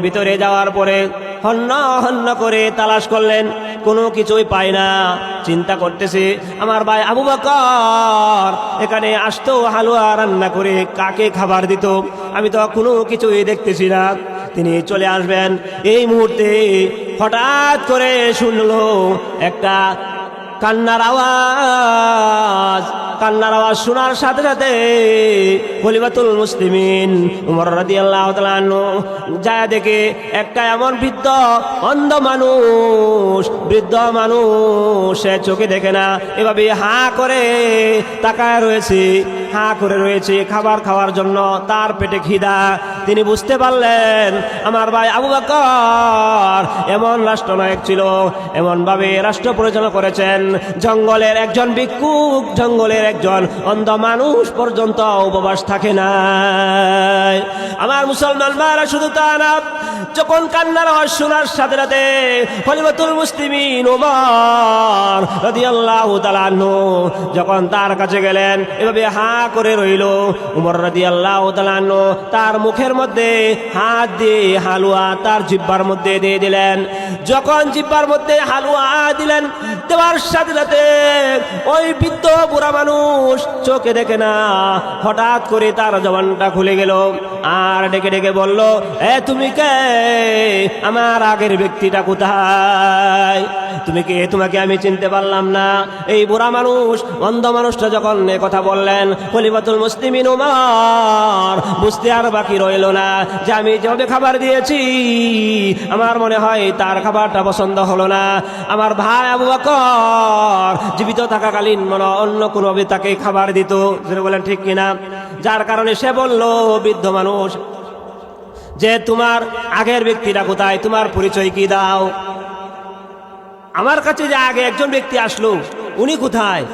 ভিতরে যাওয়ার পরে হন্য হন্য করে তালাশ করলেন, কোনো কিছুই পায় না। চিন্তা করতেছে আমার ভাই আবু বকর এখানে আসতো হালুয়া রান্না করে কাকে খাবার দিত, আমি তো কোনো কিছুই দেখতেছি না। তিনি চলে আসবেন। এই মুহূর্তে হঠাৎ করে শুনলো একটা কান্নার আওয়াজ। কান্নার আওয়াজ শোনার সাথে সাথে খলিফাতুল মুসলিমিন উমর রাদিয়াল্লাহু তাআলা আনহু যায় দেখে একটা এমন বৃদ্ধ অন্ধ মানুষ সে চোখে দেখে না, এভাবে হাঁ করে তাকায় রয়েছে, হাঁ করে রয়েছে খাবার খাওয়ার জন্য। তার পেটে খিদা। তিনি বুঝতে পারলেন আমার ভাই আবু বকর এমন রাষ্ট্রনায়ক ছিল, এমন ভাবে রাষ্ট্র পরিচালনা করেছেন। জঙ্গলের একজন ভিক্ষুক, জঙ্গলের একজন অন্ধ মানুষ পর্যন্ত উপবাস থাকে না। আমার মুসলমান ভাইরা, শুধু তা না, যখন কান্নার আওয়াজ শোনার সাথে সাথে খলিফাতুল মুসলিমিন ওমর রাদিয়াল্লাহু তাআলা আনহু যখন তার কাছে গেলেন, এভাবে হাঁ করে রইল। উমর রাদিয়াল্লাহু তাআলা আনহু তার মুখের মধ্যে হাত দিয়ে হালুয়া তার জিহ্বার মধ্যে দিয়ে দিলেন। যখন জিহ্বার মধ্যে হালুয়া দিলেন, দেওয়ার সাথে সাথে ওই বৃদ্ধ বুড়া মানুষ চোখে দেখে না, হঠাৎ করে তার জবানটা খুলে গেল আর ডেকে ডেকে বলল, তুমি কে? আমার আগের ব্যক্তিটা কোথায়? তুমি কে? তোমাকে আমি চিনতে পারলাম না। এই বুড়া মানুষ, অন্ধ মানুষটা যখন কথা বললেন, খলিফাতুল মুসলিমিন ওমর বুঝতে আর বাকি রইল না যে আমি যেভাবে খাবার দিয়েছি আমার মনে হয় তার খাবারটা পছন্দ হলো না। আমার ভাই আবু বকর জীবিত থাকাকালীন মনে অন্য কোনোভাবে তাকে খাবার দিত, যেটা বলেন ঠিক কিনা? যার কারণে সে বলল, বৃদ্ধ মানুষ, যে তোমার আগের ব্যক্তিটা কোথায়? তোমার পরিচয় কি দাও? আমার কাছে যে আগে একজন ব্যক্তি আসলো, উনি কোথায়?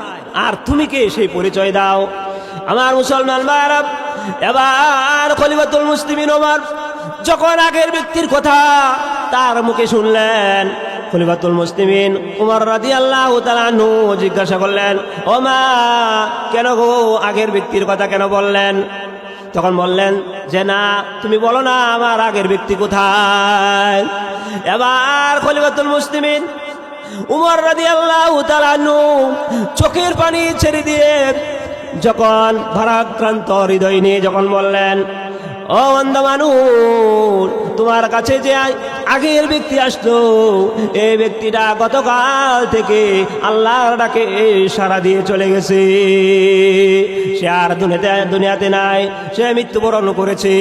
আর তুমি কে? সেই পরিচয় দাও। আমার মুসলমান ভাইরা, এবার খলিফাতুল মুসলিমিন ওমর যখন আগের ব্যক্তির কথা তার মুখে শুনলেন, খলিফাতুল মুসলিমিন উমর রাদিয়াল্লাহু তাআলা আনহু জিজ্ঞাসা করলেন, ও মা, কেন গো আগের ব্যক্তির কথা কেন বললেন? তখন বললেন যে না, তুমি বলো না আমার আগের ব্যক্তি কোথায়। এবার খলিফাতুল মুসলিমিন উমর রাদিয়াল্লাহু তাআলা আনহু চোখের পানি ছেড়ে দিয়ে যখন ভারাক্রান্ত হৃদয় নিয়ে যখন বললেন, ও অন্ধ মানুষ, তোমার কাছে যে আগের ব্যক্তি আসতো, এই ব্যক্তিটা গতকাল থেকে আল্লাহর ডাকে সাড়া দিয়ে চলে গেছে। সে আর দুনিয়াতে নাই, সে মৃত্যুবরণ করেছে।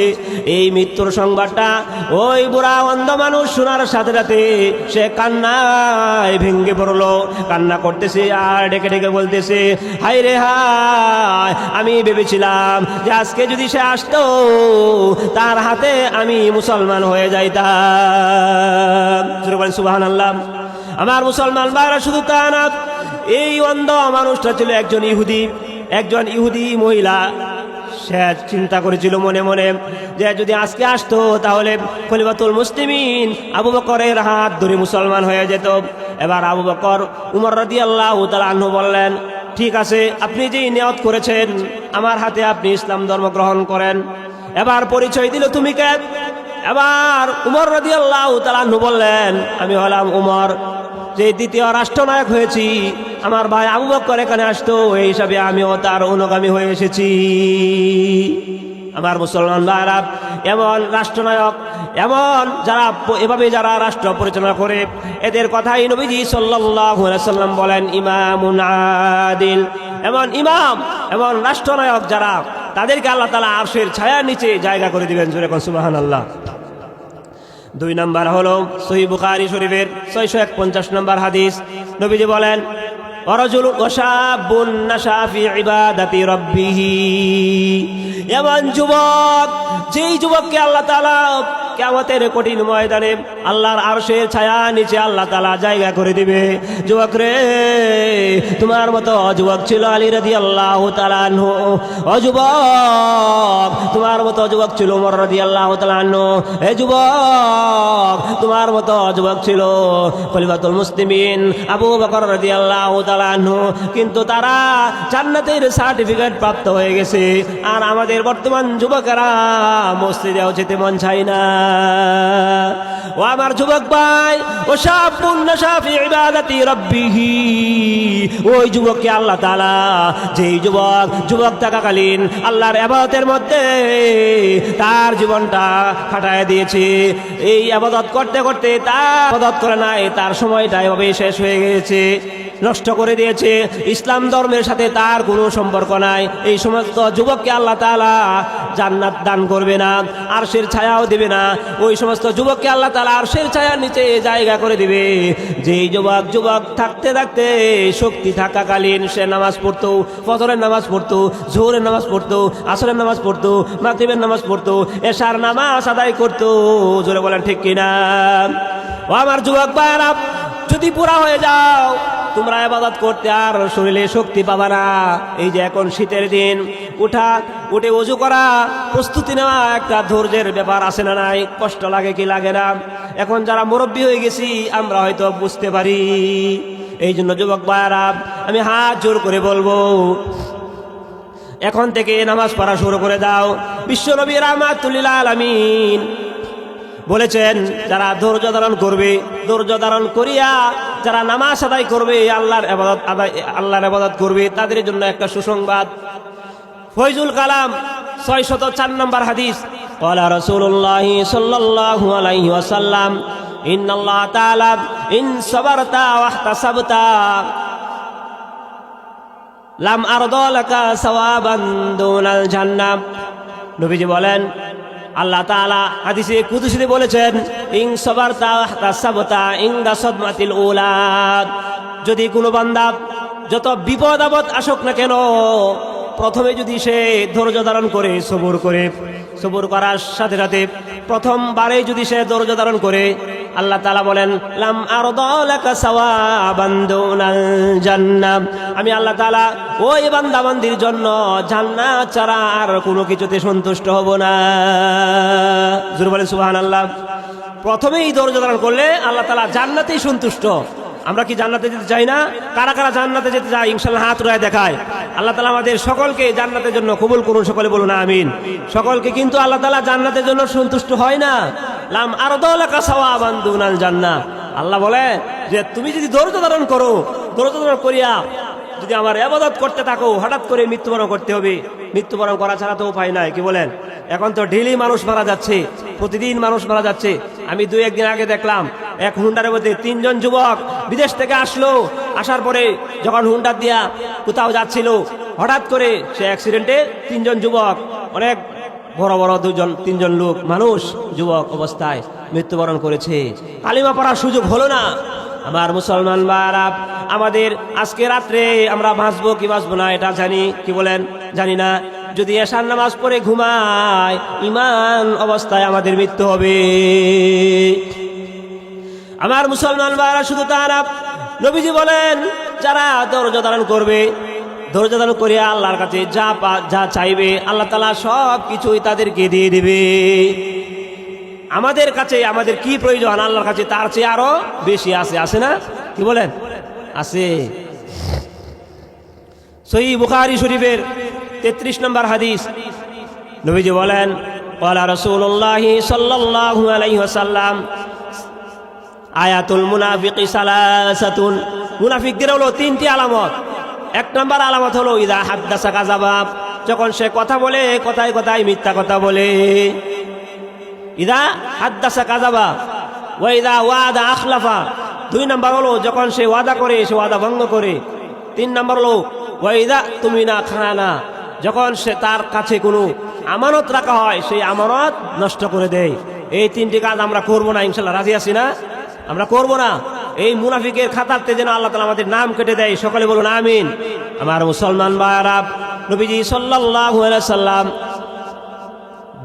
এই মৃত্যুর সংবাদটা ওই বুড়া অন্ধ মানুষ শোনার সাথে সাথে সে কান্নায় ভেঙ্গে পড়লো। কান্না করতেছে আর ডেকে ডেকে বলতেছে, হাই রে হায়, আমি ভেবেছিলাম যে আজকে যদি সে আসতো তার হাতে আমি মুসলমান হয়ে যাইতাম। সুবহানাল্লাহ। আমার মুসলমান ভাইরা, শুধু তা না, এই অন্ধ মানুষটা ছিল একজন ইহুদি মহিলা। সে চিন্তা করেছিল মনে মনে যে যদি আজকে আসতো তাহলে খলিফাতুল মুসলিমিন আবু বকরের হাত ধরে মুসলমান হয়ে যেত। এবার আবু বকর উমর রাদিয়াল্লাহু তাআলা আনহু বললেন, ঠিক আছে, আপনি যেই নিয়ত করেছেন আমার হাতে আপনি ইসলাম ধর্ম গ্রহণ করেন। এবার পরিচয় দিল, তুমি কে? এবার উমর রাদিয়াল্লাহু তাআলা আনহু বললেন, আমি হলাম উমর, যে দ্বিতীয় রাষ্ট্রনায়ক হয়েছি। আমার ভাই আবু বকর এখানে আসতো, এই হিসাবে আমিও তার অনুগামী হয়ে এসেছি। আমার মুসলমান ভাইরা, এমন রাষ্ট্রনায়ক, এমন যারা এভাবে যারা রাষ্ট্র পরিচালনা করে, এদের কথাই নবীজি সাল্লাল্লাহু আলাইহি ওয়াসাল্লাম বলেন, ইমামুন আদিল। এমন ইমাম, এমন রাষ্ট্রনায়ক যারা, তাদেরকে আল্লাহ তাআলা আরশের ছায়ার নিচে জায়গা করে দিবেন। জোরে কোন সুবহানাল্লাহ। 2 নম্বর হলো সহিহ বুখারী শরীফের 651 নম্বর হাদিস। নবীজি বলেন, ওয়ারাজুলুন ওয়াশাবুন নাশা ফি ইবাদাতি রাব্বিহি। এমন যুবক, যেই যুবককে আল্লাহ তাআলা কিয়ামতের কঠিন ময়দানে আল্লাহর আরশের ছায়া নিচে আল্লাহ তাআলা জায়গা করে দিবে। যুবক রে, তোমার মতো যুবক ছিল আলী রাদিয়াল্লাহু তাআলা আনহু। ও যুবক, তোমার মতো যুবক ছিল উমর রাদিয়াল্লাহু তাআলা আনহু। হে যুবক, তোমার মতো যুবক ছিল খলিফাতুল মুসলিমিন আবু বকর রাদিয়াল্লাহু তাআলা আনহু। কিন্তু তারা জান্নাতের সার্টিফিকেট প্রাপ্ত হয়ে গেছে, আর আমাদের বর্তমান যুবকেরা মসজিদেও যেতে মন চায় না। ও আমার যুবক ভাই, ও শাবুন নাশা ফি ইবাদাতি রাব্বিহি, ওই যুবককে আল্লাহ তাআলা, যেই যুবক থাকাকালীন আল্লাহর ইবাদতের মধ্যে তার জীবনটা কাটায় দিয়েছে, এই ইবাদত করতে করতে তার ইবাদত করে নাই, তার সময়টা এভাবে শেষ হয়ে গেছে, নষ্ট করে দিয়েছে, ইসলাম ধর্মের সাথে তার কোনো সম্পর্ক নাই, এই সমস্ত যুবককে আল্লাহ তাআলা জান্নাত দান করবে না, আরশের ছায়াও দিবে না। ওই সমস্ত যুবককে আল্লাহ তাআলা আরশের ছায়ার নিচে জায়গা করে দিবে, যেই যুবক থাকতে থাকতে শক্তি থাকাকালীন সে নামাজ পড়তো, ফজরের নামাজ পড়তো, জোহরের নামাজ পড়তো, আসরের নামাজ পড়তো, মাগরিবের নামাজ পড়তো, এশার নামাজ আদায় করতো। জোরে বলেন ঠিক কিনা? ও আমার যুবক ভাইরা, যদি পুরা হয়ে যাও তোমরা ইবাদত করতে আর শরীরে শক্তি পাবা না। এই যে এখন শীতের দিন, উঠে ওযু করা, প্রস্তুতি নেওয়া একটা ধৈর্যের ব্যাপার আছে না নাই? কষ্ট লাগে কি লাগে না? এখন যারা মুরব্বী হয়ে গেছি আমরা হয়তো বুঝতে পারি। এই জন্য যুবক ভাইরা, আমি হাত জোর করে বলবো, এখন থেকে নামাজ পড়া শুরু করে দাও। বিশ্বনবী রাহমাতুল লিল আলামিন বলেছেন, যারা ধৈর্য ধারণ করবে, ধৈর্য ধারণ করিয়া যারা নামাজ আদায় করবে, আল্লাহর ইবাদত করবে, তাদের জন্য একটা সুসংবাদ। ফয়জুল কালাম 604 নম্বর হাদিস, ক্বালা রাসূলুল্লাহ সাল্লাল্লাহু আলাইহি ওয়াসাল্লাম, ইন্নাল্লাহ তাআলা ইন সাবারতা ওয়াহতাসাবতা লাম আরদা লাকা সাওয়াবান দুনাল জান্নাহ। নবীজি বলেন, আল্লাহ তাআলা হাদিসে কুদসিতে বলেছেন, ইন সাবারতা ওয়াহতাসাবতা ইনদা সাদমাতিল উলাদ, যদি কোনো বান্দা যত বিপদ আপদ আসুক না কেন, প্রথমে যদি সে ধৈর্য ধারণ করে, সবর করার সাথে সাথে প্রথমবারে যদি সে ধৈর্য ধারণ করে, আল্লাহ তাআলা বলেন, লাম আরদা লাকা সাওয়াবান দুনাল জান্নাহ, আমি আল্লাহ তাআলা ওই বান্দাবান্দির জন্য জান্নাত ছাড়া আর কোনো কিছুতে সন্তুষ্ট হব না। জোরে বলেন সুবহানাল্লাহ। প্রথমেই ধৈর্য ধারণ করলে আল্লাহ তাআলা জান্নাতেই সন্তুষ্ট। আমরা কি জান্নাতে যেতে চাই না? কারা কারা জান্নাতে যেতে চাই? ইনশাআল্লাহ হাত উঠায় দেখায়। আল্লাহ তাআলা আমাদের সকলকে জান্নাতের জন্য কবুল করুন, সকলে বলুন আমিন। সকলকে কিন্তু আল্লাহ তাআলা জান্নাতের জন্য সন্তুষ্ট হয় না। লাম আরদা লাকা সাওয়াবান দুনাল জান্নাহ, আল্লাহ বলে যে তুমি যদি ধৈর্য ধারণ করো, ধৈর্য ধারণ করিয়া যদি আমার ইবাদত করতে থাকো, হঠাৎ করে মৃত্যুবরণ করতে হবে। মৃত্যুবরণ করা ছাড়া তো উপায় নাই, কি বলেন? এখন তো ডেইলি মানুষ মারা যাচ্ছে, প্রতিদিন মানুষ মারা যাচ্ছে। আমি 2-1 দিন আগে দেখলাম, এক হুন্ডারের মধ্যে 3 জন যুবক বিদেশ থেকে আসলো। আসার পরে যখন হুন্ডার দিয়া কোথাও যাচ্ছিল, হঠাৎ করে সে অ্যাক্সিডেন্টে 3 জন যুবক, অনেক বড় বড় 3 জন লোক, মানুষ যুবক অবস্থায় মৃত্যুবরণ করেছে। কালিমা পড়ার সুযোগ হলো না। আমার মুসলমান ভাইরা, আমাদের আজকে রাত্রে আমরা বাঁচবো কি বাঁচবো না এটা জানি, কি বলেন? জানি না। যদি এশার নামাজ পড়ে ঘুমায়, ঈমান অবস্থায় আমাদের মৃত্যু হবে। আমার মুসলমান ভাইরা, শুধু তা না, নবীজি বলেন, যারা ধৈর্য ধারণ করবে, ধৈর্য ধারণ করে আল্লাহর কাছে যা চাইবে, আল্লাহ তাআলা সব কিছুই তাদেরকে দিয়ে দিবে। আমাদের কাছে আমাদের কি প্রয়োজন, আল্লাহর কাছে তার চেয়ে আরো বেশি আছে না? কি বলেন? আছে। সহিহ বুখারী শরীফের 33 নম্বর হাদিস, নবীজি বলেন, ক্বালা রাসূলুল্লাহ সাল্লাল্লাহু আলাইহি ওয়াসাল্লাম, আয়াতুল মুনাফিকি সালাসাতুন, মুনাফিকদের হলো 3টি আলামত। 1 নম্বর আলামত হলো ইযা হাদ্দাসা কাযাবা, যখন সে কথা বলে কথায় কথায় মিথ্যা কথা বলে। ইযা হাদ্দাসা কাযাবা ওয়া ইযা ওয়াদা আখলাফা, 2 নম্বর হলো যখন সে ওয়াদা করে সে ওয়াদা ভঙ্গ করে। 3 নম্বর হলো ওয়া ইযা তুমিনা খানা, যখন সে তার কাছে কোনো আমানত রাখা হয় সেই আমানত নষ্ট করে দেয়। এই 3টি কাজ আমরা করব না, ইনশাআল্লাহ রাজি আছি না? আমরা করব না। এই মুনাফিকের খাতাতে যেন আল্লাহ তাআলা আমাদের নাম কেটে দেয়, সকলে বলুন আমিন। আমার মুসলমান ভাইরা, নবীজি সাল্লাল্লাহু আলাইহি সাল্লাম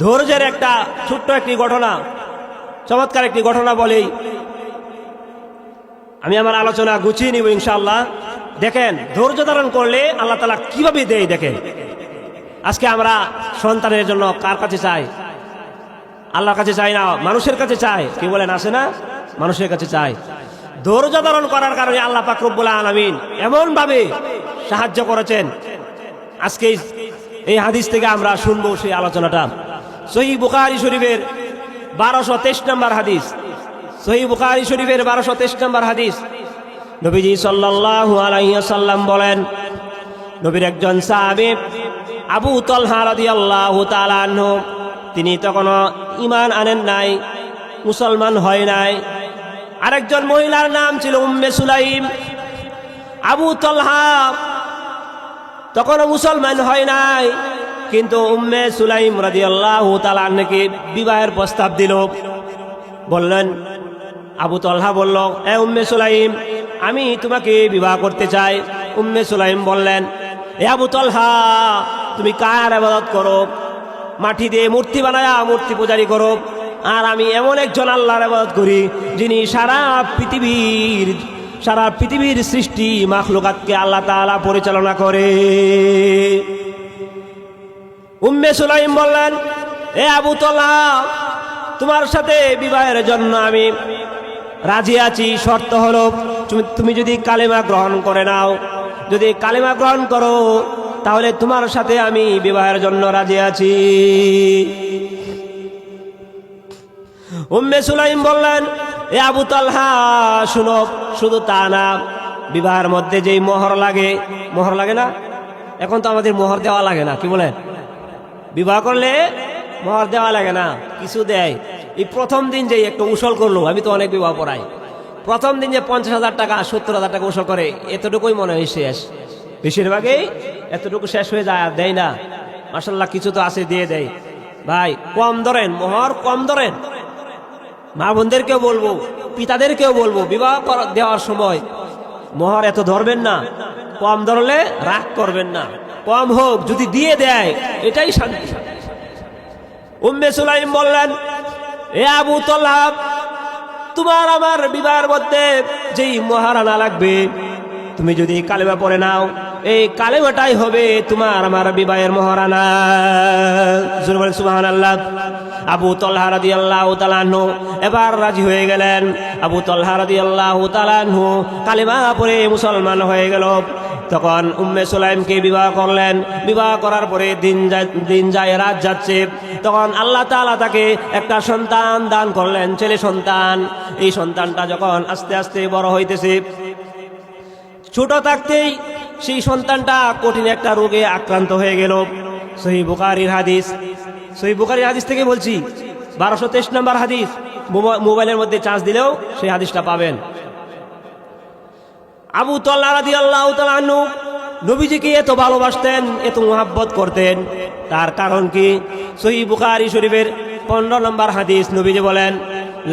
ধৈর্যের একটা ছোট্ট একটি ঘটনা, চমৎকার একটি ঘটনা বলেই আমি আমার আলোচনা গুছিয়ে নিব ইনশাআল্লাহ। দেখেন, ধৈর্য ধারণ করলে আল্লাহ তাআলা কিভাবে দেয়। দেখেন, আজকে আমরা সন্তানের জন্য কার কাছে চাই? আল্লাহর কাছে চাই না, মানুষের কাছে চাই। কি বলেন? আসে না? মানুষের কাছে চাই। ধৈর্য ধারণ করার কারণে আল্লাহ পাক রব্বুল আলামিন এমন ভাবে সাহায্য করেছেন। আজকে এই হাদিস থেকে আমরা শুনবো সেই আলোচনাটা। সহিহ বুখারী শরীফের 1223 নম্বর হাদিস, সহিহ বুখারী শরীফের 1223 নম্বর হাদিস। নবীজি সাল্লাল্লাহু আলাইহি ওয়াসাল্লাম বলেন, নবীর একজন সাহাবী আবু তালহা রাদিয়াল্লাহু তাআলা আনহু, তিনি তখনও ঈমান আনেন নাই, মুসলমান হয় নাই। আরেকজন মহিলার নাম ছিল উম্মে সুলাইম। আবু তালহা তখনও মুসলমান হয় নাই, কিন্তু উম্মে সুলাইম রাদিয়াল্লাহু তাআলা আনহাকে বিবাহের প্রস্তাব দিল। বললেন, আবু তালহা বলল, এ উম্মে সুলাইম, আমি তোমাকে বিবাহ করতে চাই। উম্মে সুলাইম বললেন, এ আবু তালহা, তুমি কার ইবাদত করো? মাটি দিয়ে মূর্তি বানায়া মূর্তি পূজারি করো, আর আমি এমন একজন আল্লাহর ইবাদত করি যিনি সারা পৃথিবীর সৃষ্টি মাখলুকাতকে আল্লাহ তাআলা পরিচালনা করে। উম্মে সুলাইম বললেন, এ আবু তালহা, তোমার সাথে বিবাহের জন্য আমি রাজি আছি, শর্ত হলো তুমি যদি কালেমা গ্রহণ করে নাও, যদি কালেমা গ্রহণ করো তাহলে তোমার সাথে আমি বিবাহের জন্য রাজি আছি। উম্মে সুলাইম বললেন, এ আবু তালহা, শুনো, শুধু তা না, বিবাহের মধ্যে যেই মোহর লাগে না? এখন তো আমাদের মোহর দেওয়া লাগে না, কি বলেন? বিবাহ করলে মোহর দেওয়া লাগে না, কিছু দেয়। এই প্রথম দিন যে একটু উসল করলো, আমি তো অনেক বিবাহ পড়াই, প্রথম দিন যে 50,000 টাকা 70,000 টাকা উসল করে, এতটুকুই মনে হয় শেষ। বেশিরভাগই এতটুকু শেষ হয়ে যায়, আর দেয় না। মাশাআল্লাহ, কিছু তো আছে, দিয়ে দেয়। ভাই, কম ধরেন, মোহর কম ধরেন। মা বোনদেরকেও বলবো, পিতাদেরকেও বলবো, বিবাহ দেওয়ার সময় মোহর এত ধরবেন না, কম ধরলে রাগ করবেন না, কম হোক, যদি দিয়ে দেয় এটাই শান্তি। উম্মে সুলাইম বললেন, এ আবু তালহা, তোমার আমার বিবাহের মধ্যে যেই মহারানা লাগবে, তুমি যদি কালেমা পড়ে নাও, এই কালেমাটাই হবে তোমার আমার বিবাহের মহারানা। সুবহানাল্লাহ। আবু তালহা রাদিয়াল্লাহু তাআলা আনহু এবার রাজি হয়ে গেলেন। আবু তালহা রাদিয়াল্লাহু তাআলা আনহু কালেমা পড়ে মুসলমান হয়ে গেল। তখন উম্মে সুলাইমকে বিবাহ করলেন। বিবাহ করার পরে দিন যায়, রাত যাচ্ছে। তখন আল্লাহ তাআলা তাকে একটা সন্তান দান করলেন, ছেলে সন্তান। এই সন্তানটা যখন আস্তে আস্তে বড় হইতেছে, ছোট থাকতেই সেই সন্তানটা কঠিন একটা রোগে আক্রান্ত হয়ে গেল। সহিহ বুখারীর হাদিস, সহিহ বুখারীর হাদিস থেকে বলছি, 1223 নম্বর হাদিস। মোবাইলের মধ্যে চার্জ দিলেও সেই হাদিসটা পাবেন। আবু তালহা রাদিয়াল্লাহু তাআলা আনহু নবীজিকে এত ভালোবাসতেন, এত মুহাব্বত করতেন। তার কারণ কি? সহিহ বুখারী শরীফের 15 নম্বর হাদিস, নবীজি বলেন,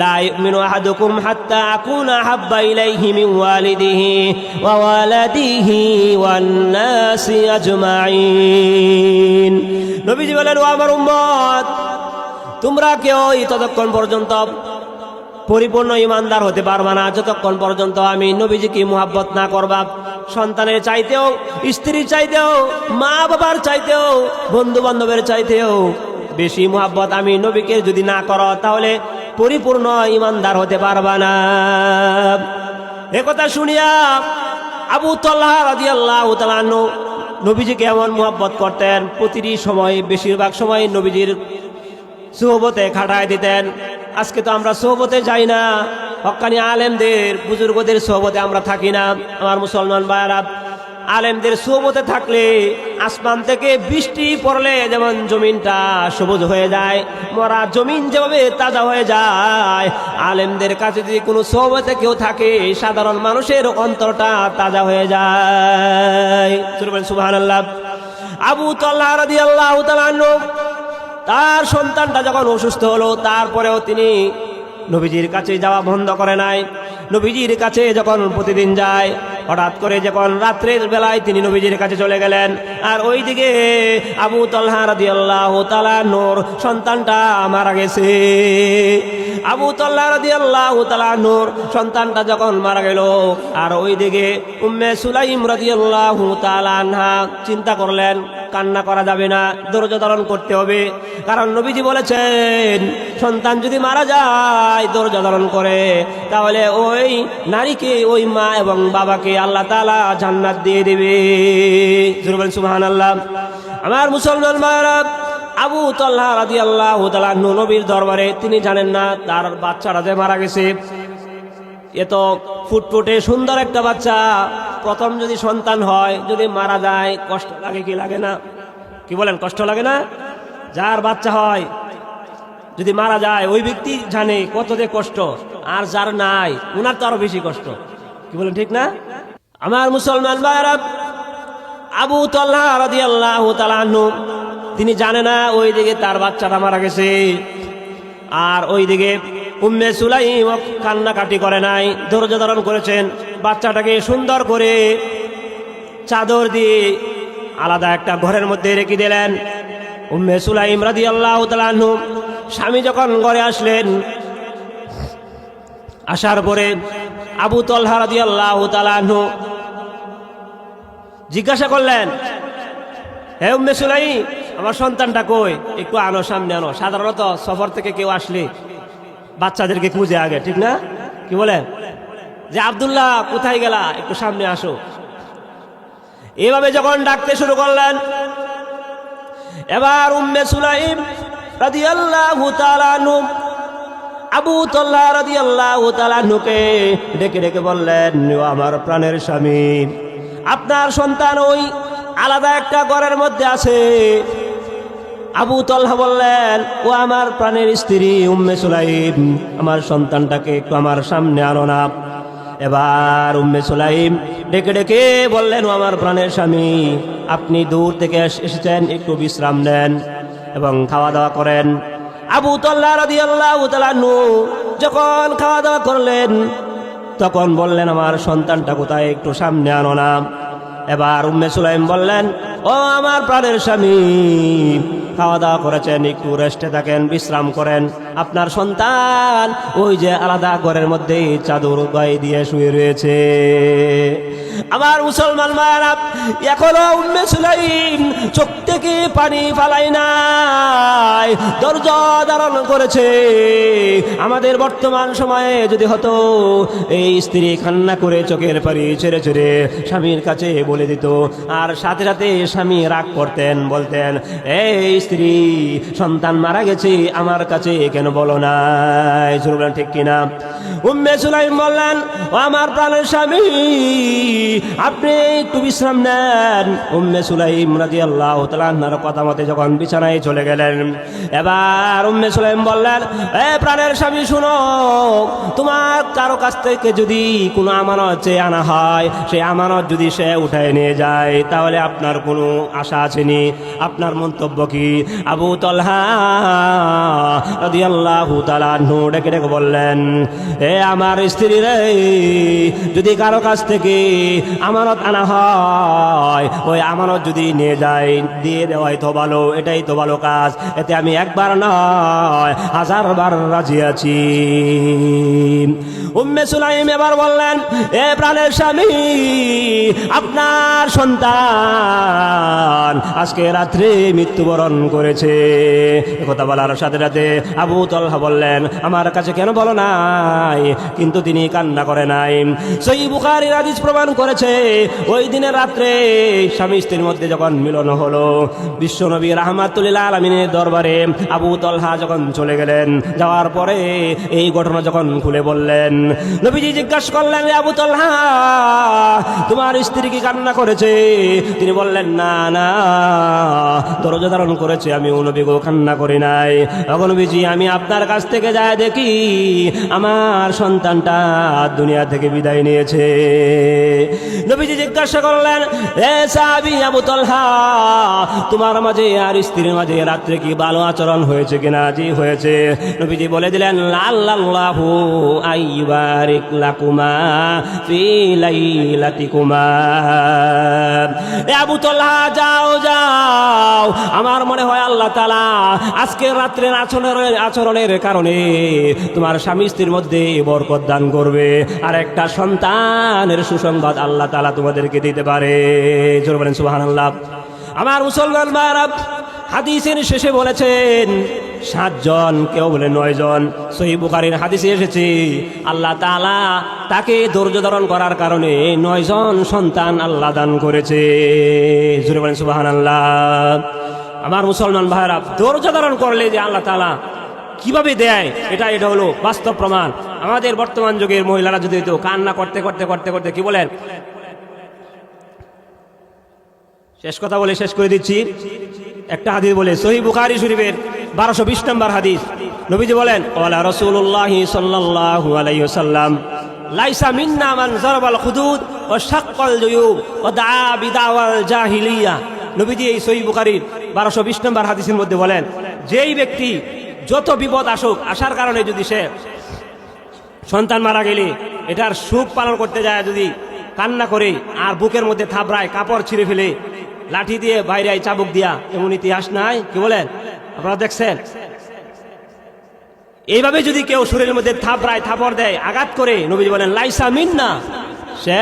লা ইউমিনু আহাদুকুম হাত্তা আকুনা হাব্বা ইলাইহি মিন ওয়ালিদিহি ওয়া ওয়ালাদিহি ওয়ান নাসি আজমাইন। নবীজি বলেন, ও আমার উম্মত, তোমরা কেউ ততক্ষণ পর্যন্ত পরিপূর্ণ ইমানদার হতে পারবা না যতক্ষণ পর্যন্ত আমি নবীজিকে মুহাব্বত না করবা। সন্তানের চাইতেও, স্ত্রীর চাইতেও, মা বাবার চাইতেও, বন্ধু বান্ধবের চাইতেও বেশি মুহাব্বত আমি নবীকে যদি না করো, তাহলে পরিপূর্ণ ইমানদার হতে পারবা না। একথা শুনিয়া আবু তালহা রাদিয়াল্লাহু তাআলা আনহু নবীজিকে এমন মুহাব্বত করতেন, প্রতিটি সময়, বেশিরভাগ সময় নবীজির সোহবতে খাটায় দিতেন। আজকে তো আমরা সোহবতে যাই না, হক্কানি আলেমদের, বুজুর্গদের সোহবতে আমরা থাকি না। আমার মুসলমান ভাইয়েরা, আলেমদের সোহবতে থাকলে আসমান থেকে বৃষ্টি পড়লে যেমন জমিনটা সবুজ হয়ে যায়, মরা জমিন যেভাবে তাজা হয়ে যায়, আলেমদের কাছে যদি কোনো সোহবতে কেউ থাকে, সাধারণ মানুষের অন্তরটা তাজা হয়ে যায়। সুবহানাল্লাহ। আবু তালহা রাদিয়াল্লাহু তাআলা আনহু তার সন্তানটা যখন অসুস্থ হলো, তারপরেও তিনি নবীজির কাছে যাওয়া বন্ধ করে নাই। নবীজির কাছে যখন প্রতিদিন যায়, হঠাৎ করে যখন রাত্রের বেলায় তিনি নবীজির কাছে চলে গেলেন, আর ওইদিকে আবু তালহা রাদিয়াল্লাহু তাআলা নূর সন্তানটা মারা গেছে। আবু তালহা রাদিয়াল্লাহু তাআলা নূর সন্তানটা যখন মারা গেল, আর ওইদিকে উম্মে সুলাইম রাদিয়াল্লাহু তাআলা আনহা চিন্তা করলেন, কান্না করা যাবে না, ধৈর্য ধারণ করতে হবে। কারণ নবীজি বলেছেন, সন্তান যদি মারা যায় ধৈর্য ধারণ করে, তাহলে ওই নারীকে, ওই মা এবং বাবাকে আল্লাহ তাআলা জান্নাত দিয়ে দেবে। সুবহানাল্লাহ। আমার মুসলমান ভাইরা, আবু তালহা রাদিয়াল্লাহু তাআলা আনহু নবীর দরবারে, তিনি জানেন না তার বাচ্চাটা যে মারা গেছে। এ তো ফুটফুটে সুন্দর একটা বাচ্চা, প্রথম যদি সন্তান হয় যদি মারা যায় কষ্ট লাগে কি লাগে না? কি বলেন, কষ্ট লাগে না? যার বাচ্চা হয় যদি মারা যায় ওই ব্যক্তি জানে কত যে কষ্ট, আর যার নাই ওনার তো আরো বেশি কষ্ট। কি বলেন, ঠিক না? আমার মুসলমান ভাইরা, আবু তালহা রাদিয়াল্লাহু তাআলা আনহু তিনি জানে না ওইদিকে তার বাচ্চাটা মারা গেছে, আর ওইদিকে উম্মে সুলাইম কান্নাকাটি করে নাই, ধৈর্য ধারণ করেছেন। বাচ্চাটাকে সুন্দর করে চাদর দিয়ে আলাদা একটা ঘরের মধ্যে রেখে দিলেন। উম্মে সুলাইম রাদিয়াল্লাহু তাআলা আনহু স্বামী যখন ঘরে আসলেন, আসার পরে আবু তালহা রাদিয়াল্লাহু তাআলা আনহু জিজ্ঞাসা করলেন, হে উম্মে সুলাইম, আমার সন্তানটা কই? একটু আনো, সামনে আনো। সাধারণত সফর থেকে কেউ আসলে বাচ্চাদেরকে খুঁজে আগে, ঠিক না? কি বলেন, যে আব্দুল্লাহ কোথায় গেলা, একটু সামনে আসো। এভাবে যখন ডাকতে শুরু করলেন, এবার উম্মে সুলাইম রাদিয়াল্লাহু তাআলা আনহু আবু তালহা রাদিয়াল্লাহু তাআলা আনহুকে ডেকে ডেকে বললেন, ও আমার প্রাণের স্বামী, আপনার সন্তান ওই আলাদা একটা ঘরের মধ্যে আছে। আবু তালহা বললেন, ও আমার প্রাণের স্ত্রী উম্মে সুলাইম, আমার সন্তানটাকে একটু আমার সামনে আনো না। এবার উম্মে সুলাইম ডেকে ডেকে বললেন, ও আমার প্রাণের স্বামী, আপনি দূর থেকে এসেছেন, একটু বিশ্রাম নেন এবং খাওয়া দাওয়া করেন। আবু তালহা রাদিয়াল্লাহু তাআলা আনহু যখন খাওয়া দাওয়া করলেন তখন বললেন, আমার সন্তানটা কোথায়, একটু সামনে আনো না। এবার উম্মে সুলাইম বললেন, ও আমার প্রাণের স্বামী, খাওয়া দাওয়া করেছেন, একটু রেস্টে থাকেন, বিশ্রাম করেন। আপনার সন্তান ওই যে আলাদা ঘরের মধ্যে চাদর গায়ে দিয়ে শুয়ে রয়েছে। আমার মুসলমান ভাইরা, এখনো উম্মে সুলাইম চোখ থেকে পানি ফালাই নাই, ধৈর্য ধারণ করেছে। আমাদের বর্তমান সময়ে যদি হতো, এই স্ত্রী কান্না করে চোখের পানি ছেড়ে ছেড়ে স্বামীর কাছে বলে দিত, আর সাথে সাথে স্বামী রাগ করতেন, বলতেন, এই স্ত্রী, সন্তান মারা গেছে, আমার কাছে কেন বলো নাই? বলেন ঠিক কিনা? উম্মে সুলাইম বললেন, ও আমার প্রাণের স্বামী, আপনি একটু বিশ্রাম নেন। উম্মে সুলাইম রাদিয়াল্লাহু তাআলা আনহার কথা মতে যখন বিছানায় চলে গেলেন, এবার উম্মে সুলাইম বললেন, এ প্রাণের স্বামী, শুনো, তোমার কারো কাছ থেকে যদি কোনো আমানত চেয়ে আনা হয়, সেই আমানত যদি সে উঠায় নিয়ে যায়, তাহলে আপনার কোনো আশা আছেনি? আপনার মন্তব্য কি? আবু তালহা রাদিয়াল্লাহু তাআলা আনহু ডেকে ডেকে বললেন, এ আমার স্ত্রী রে, যদি কারো কাছ থেকে আমানত আনা হয়, ওই আমানত যদি নিয়ে যায়, দিয়ে দেওয়াই তো ভালো, এটাই তো ভালো কাজ। এতে আমি একবার নয় 1000 বার রাজি আছি। উম্মে সুলাইম এবার বললেন, এ প্রাণের স্বামী, আপনার সন্তান আজকে রাত্রে মৃত্যুবরণ করেছে। কথা বলার সাথে সাথে আবু তালহা বললেন, আমার কাছে কেন বলো নাই? কিন্তু তিনি কান্না করে নাই। সহিহ বুখারীর হাদিস প্রমাণ করেছে, ওই দিনের রাত্রে স্বামী স্ত্রীর মধ্যে যখন মিলন হলো, বিশ্বনবী রাহমাতুল লিল আলামিনের দরবারে আবু তালহা যখন চলে গেলেন, যাওয়ার পরে এই ঘটনা যখন খুলে বললেন, নবীজি জিজ্ঞাসা করলেন, আবু তালহা, তোমার স্ত্রী কি কান্না করেছে? তিনি বললেন, না না, ধৈর্য ধারণ করেছে, আমি ও নবী গো কান্না করি নাই। তখন নবীজি, আমি আপনার কাছ থেকে যায় দেখি আমার সন্তানটা দুনিয়া থেকে বিদায় নিয়েছে। নবীজি জিজ্ঞাসা করলেন, এ সাহাবী আবু তালহা, তোমার মাঝে আর স্ত্রীর মাঝে রাত্রে কি ভালো আচরণ হয়েছে কিনা? জি হয়েছে। নবীজি বলে দিলেন, আল্লাহু আইবারিক লাকুমা ফি লাইলাতিকুমা। এ আবু তালহা, যাও যাও, আমার মনে হয় আল্লাহ তাআলা আজকের রাত্রের আচরণের কারণে তোমার স্বামী স্ত্রীর মধ্যে বরকত দান করবে, আর একটা সন্তানের সুসংবাদ আল্লাহ তাআলা তোমাদেরকে দিতে পারে। জোরে বলেন সুবহানাল্লাহ। আমার মুসলমান ভাইরা, হাদিসের শেষে বলেছেন 7 জন, কেউ বলে 9 জন। সহিহ বুখারীর হাদিসে এসেছে, আল্লাহ তাআলা তাকে ধৈর্য ধারণ করার কারণে 9 জন সন্তান আল্লাহ দান করেছে। জোরে বলেন সুবহানাল্লাহ। আমার মুসলমান ভাইরা, ধৈর্য ধারণ করলে যে আল্লাহ তাআলা কিভাবে দেয়, এটা হলো বাস্তব প্রমাণ। আমাদের বর্তমান যুগের মহিলারা যদি তো কান্না করতে করতে করতে করতে কি বলেন, শেষ কথা বলে শেষ করে দিচ্ছি। একটা হাদিস বলে, সহিহ বুখারী শরীফের 1220 নম্বর হাদিস, নবীজি বলেন, ওয়ালা রাসূলুল্লাহি সাল্লাল্লাহু আলাইহি ওয়াসাল্লাম লাইসা মিন্না মান যারাবাল খুদুদ ওয়া শাক্কাল জুয়ুব ওয়া দাআ বিদাওয়াল জাহিলিয়া। নবীজি এই সহিহ বুখারীর 1220 নম্বর হাদিসের মধ্যে বলেন, যেই ব্যক্তি যত বিপদ আসুক, আসার কারণে যদি সে সন্তান মারা গেলে এটার সুখ পালন করতে যায়, যদি কান্না করে আর বুকের মধ্যে থাবড়ায়, কাপড় ছিঁড়ে ফেলে, লাঠি দিয়ে বাইরে চাবুক দিয়া, এমন ইতিহাস নাই? কি বলেন, আপনারা দেখছেন? এইভাবে যদি কেউ শরীরের মধ্যে থাবড়ায়, থাপড় দেয়, আঘাত করে, নবী বলেন লাইসা মিন্না, সে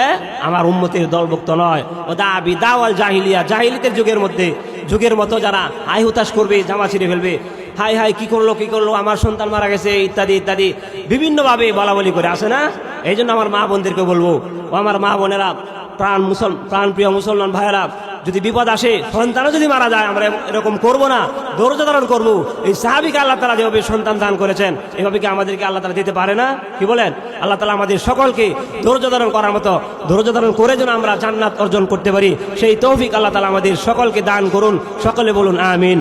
আমার উম্মতের দলভুক্ত নয়। ও দা বিদাওয়াল জাহিলিয়া, জাহিলিতের যুগের মতো যারা হাই হুতাশ করবে, জামা ছিঁড়ে ফেলবে, হাই হাই কি করলো আমার সন্তান মারা গেছে, ইত্যাদি ইত্যাদি বিভিন্নভাবে বলাবলি করে, আসে না? এই জন্য আমার মা বোনদেরকে বলবো, ও আমার মা বোনেরা, প্রাণ প্রিয় মুসলমান ভাইয়েরা, যদি বিপদ আসে, সন্তানও যদি মারা যায়, আমরা এরকম করব না, ধৈর্য ধারণ করবো। এই সাহাবীকে আল্লাহ তাআলা যেভাবে সন্তান দান করেছেন, এভাবে কি আমাদেরকে আল্লাহ তাআলা দিতে পারে না? কি বলেন? আল্লাহ তাআলা আমাদের সকলকে ধৈর্য ধারণ করার মতো, ধৈর্য ধারণ করে যেন আমরা জান্নাত অর্জন করতে পারি, সেই তৌফিক আল্লাহ তাআলা আমাদের সকলকে দান করুন। সকলে বলুন আমিন।